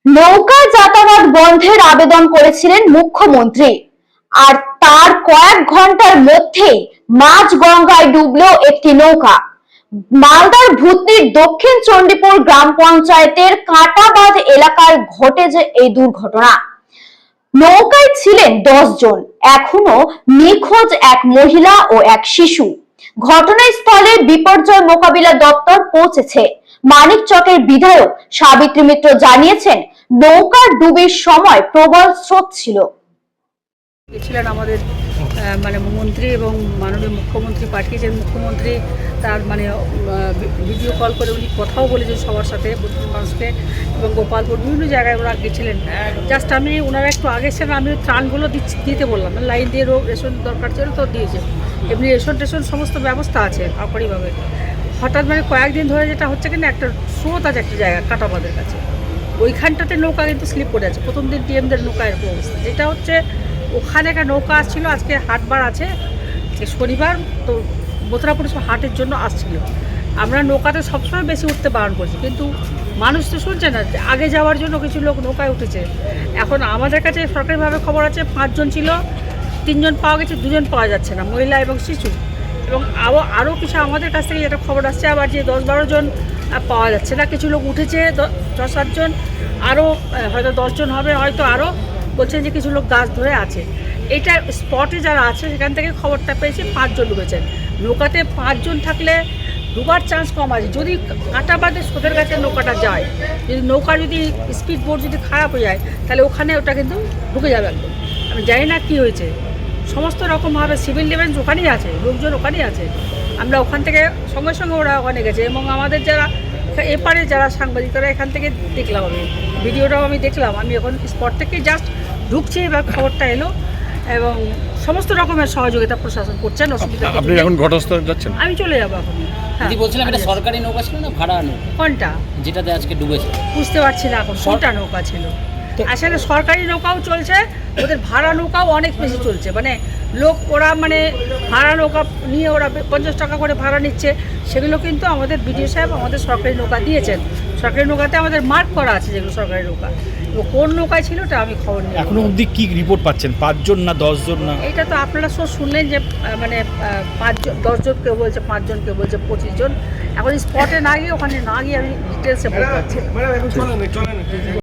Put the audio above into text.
নৌকা যাতায়াত বন্ধের আবেদন করেছিলেন মুখ্যমন্ত্রী, আর তার কয়েক ঘন্টার মধ্যেই মাঝগঙ্গায় ডুবলো একটি নৌকা। মালদার ভূতনির দক্ষিণ চণ্ডীপুর গ্রাম পঞ্চায়েতের কাঁটাবাঁধ এলাকায় ঘটেছে এই দুর্ঘটনা। নৌকায় ছিলেন 10 জন, এখনো নিখোঁজ এক মহিলা ও এক শিশু। ঘটনাস্থলে বিপর্যয় মোকাবিলা দপ্তর পৌঁছেছে। মানিকচকের বিধায়ক সাবিত্রী মিত্র জানিয়েছেন, নৌকার ডুবির সময় প্রবল স্রোত ছিল। ছিলেন আমাদের মন্ত্রী এবং মাননীয় মুখ্যমন্ত্রী পাঠিয়েছেন। মুখ্যমন্ত্রী তার ভিডিও কল করে উনি কথাও বলেছেন সবার সাথে, মানুষকে, এবং গোপালপুর বিভিন্ন জায়গায় ওরা গেছিলেন। জাস্ট আমি ওনারা একটু আগে ছিলেন, আমি ত্রাণগুলো দিতে বললাম, লাইন দিয়ে রেশন দরকার ছিল তো দিয়েছে। এমনি রেশন সমস্ত ব্যবস্থা আছে আপরিভাবে। হঠাৎ কয়েকদিন ধরে যেটা হচ্ছে কিনা, একটা স্রোত আছে একটা জায়গা কাঁটাবাঁধের কাছে, ওইখানটাতে নৌকা কিন্তু স্লিপ করে আছে। প্রথম দিন টিএমদের নৌকা এরকম অবস্থা, যেটা হচ্ছে ওখানে একটা নৌকা আসছিল, আজকে হাটবার আছে শনিবার, তো মথুরাপুর হাটের জন্য আসছিল। আমরা নৌকাতে সবসময় বেশি উঠতে বারণ করছি, কিন্তু মানুষ তো শুনছে না। আগে যাওয়ার জন্য কিছু লোক নৌকায় উঠেছে। এখন আমাদের কাছে সরকারিভাবে খবর আছে 5 জন ছিল, 3 জন পাওয়া গেছে, 2 জন পাওয়া যাচ্ছে না, মহিলা এবং শিশু। এবং আরও কিছু আমাদের কাছ থেকে যেটা খবর আসছে, আবার যে 10-12 জন পাওয়া যাচ্ছে না। কিছু লোক উঠেছে 6-7 জন, আরও হয়তো 10 জন হবে, হয়তো আরও বলছেন যে কিছু লোক গাছ ধরে আছে। এইটা স্পটে যারা আছে সেখান থেকে খবরটা পেয়েছি 5 জন ডুবেছেন। নৌকাতে 5 জন থাকলে ডুবার চান্স কম আছে। যদি কাঁটাবাঁধে স্রোতের কাছে নৌকাটা যায়, যদি নৌকা যদি স্পিড বোট যদি খারাপ হয়ে যায়, তাহলে ওখানে ওটা কিন্তু ঢুকে যাবে একদম। আমি জানি না কী হয়েছে। সমস্ত রকমভাবে সিভিল ডিফেন্স ওখানেই আছে, লোকজন ওখানেই আছে। আমরা ওখান থেকে সঙ্গে সঙ্গে ওরা ওখানে গেছে, এবং আমাদের যারা এপারে যারা সাংবাদিক তারা এখান থেকে দেখলাম, আমি ভিডিওটাও আমি দেখলাম। আমি এখন স্পট থেকে জাস্ট ঢুকছি, এবার খবরটা এলো, এবং সমস্ত রকমের সহযোগিতা প্রশাসন করছেন। অসুবিধা আপনি এখন ঘটনাস্থলে যাচ্ছেন? আমি চলে যাবো এখন। হ্যাঁ, বলছিলাম এটা সরকারি নৌকা ছিল না ভাড়া নৌকা? কোনটা যেটাতে আজকে ডুবেছে বুঝতে পারছি না এখন কোনটা নৌকা ছিল। আসলে সরকারি নৌকাও চলছে, ওদের ভাড়া নৌকাও অনেক বেশি চলছে। লোক ওরা ভাড়া নৌকা নিয়ে ওরা 50 টাকা করে ভাড়া নিচ্ছে। সেগুলো কিন্তু আমাদের বিডিও সাহেব আমাদের সরকারি নৌকা দিয়েছেন। সরকারি নৌকাতে আমাদের মার্ক করা আছে যেগুলো সরকারি নৌকা। কোন নৌকায় ছিল ওটা আমি খবর নিই। এখনো অবধি কি রিপোর্ট পাচ্ছেন? 5 জন না 10 জন? না এইটা তো আপনারা সব শুনলেন যে 5 জন, 10 জন কেউ বলছে, 5 জন কেউ বলছে, 25 জন। এখন স্পটে না গিয়ে, ওখানে না গিয়ে আমি ডিটেলসে বলতে পারছি।